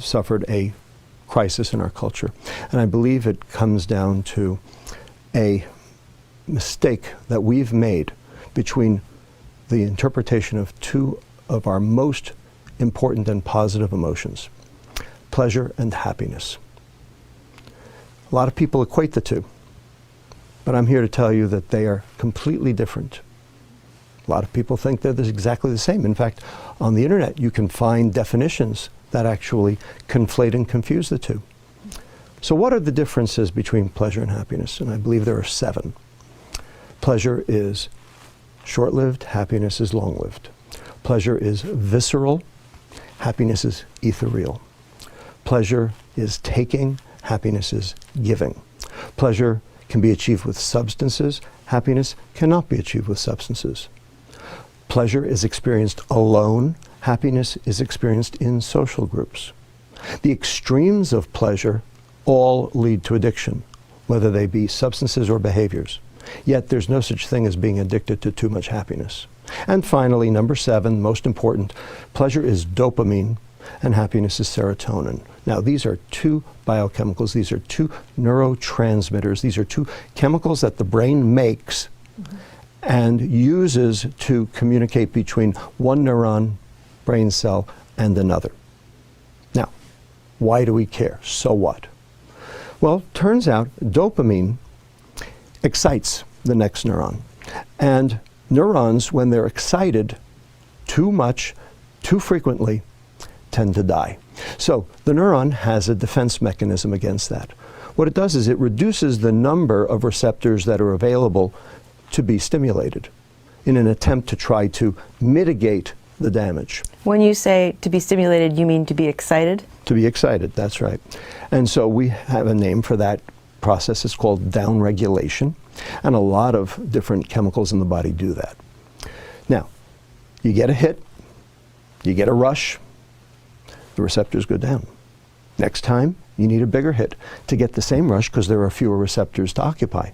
suffered a crisis in our culture. And I believe it comes down to a mistake that we've made between the interpretation of two of our most important and positive emotions, pleasure and happiness. A lot of people equate the two, but I'm here to tell you that they are completely different. A lot of people think they're exactly the same. In fact, on the internet, you can find definitions that actually conflate and confuse the two. So what are the differences between pleasure and happiness? And I believe there are 7. Pleasure is short-lived, happiness is long-lived. Pleasure is visceral, happiness is ethereal. Pleasure is taking, happiness is giving. Pleasure can be achieved with substances, happiness cannot be achieved with substances. Pleasure is experienced alone, happiness is experienced in social groups. The extremes of pleasure all lead to addiction, whether they be substances or behaviors. Yet there's no such thing as being addicted to too much happiness. And finally, number 7, most important, pleasure is dopamine and happiness is serotonin. Now, these are 2 biochemicals, these are 2 neurotransmitters, these are 2 chemicals that the brain makes and uses to communicate between one neuron brain cell and another. Now, why do we care? So what? Well, turns out dopamine excites the next neuron. And neurons, when they're excited too much, too frequently, tend to die. So the neuron has a defense mechanism against that. What it does is it reduces the number of receptors that are available to be stimulated in an attempt to try to mitigate the damage. When you say to be stimulated, you mean to be excited? To be excited, that's right. And so we have a name for that process. It's called downregulation, and a lot of different chemicals in the body do that. Now, you get a hit, you get a rush, the receptors go down. Next time, you need a bigger hit to get the same rush because there are fewer receptors to occupy.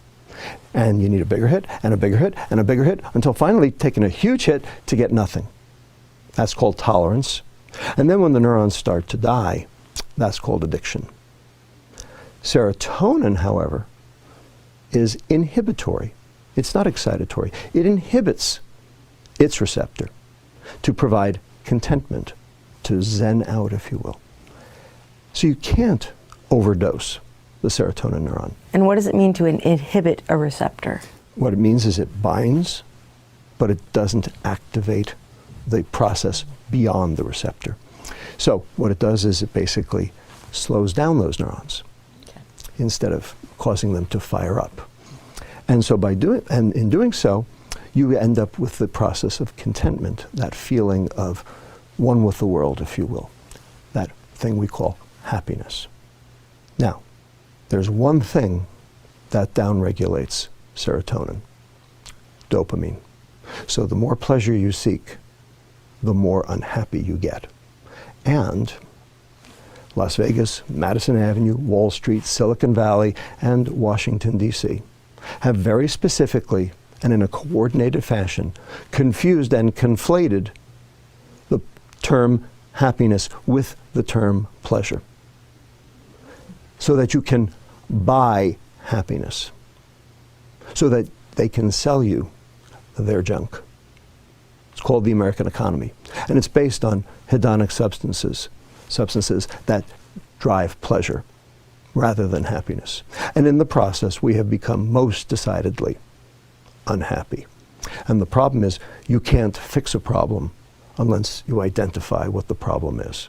And you need a bigger hit, and a bigger hit, and a bigger hit, until finally taking a huge hit to get nothing. That's called tolerance. And then when the neurons start to die, that's called addiction. Serotonin, however, is inhibitory. It's not excitatory. It inhibits its receptor to provide contentment, to zen out, if you will. So you can't overdose the serotonin neuron. And what does it mean to inhibit a receptor? What it means is it binds, but it doesn't activate the process beyond the receptor. So what it does is it basically slows down those neurons instead of causing them to fire up. And so in doing so, you end up with the process of contentment, that feeling of one with the world, if you will, that thing we call happiness. Now, there's one thing that downregulates serotonin, dopamine. So the more pleasure you seek, the more unhappy you get. And Las Vegas, Madison Avenue, Wall Street, Silicon Valley, and Washington, D.C. have very specifically and in a coordinated fashion confused and conflated the term happiness with the term pleasure, so that you can buy happiness, so that they can sell you their junk. It's called the American economy, and it's based on hedonic substances that drive pleasure rather than happiness. And in the process, we have become most decidedly unhappy. And the problem is, you can't fix a problem unless you identify what the problem is.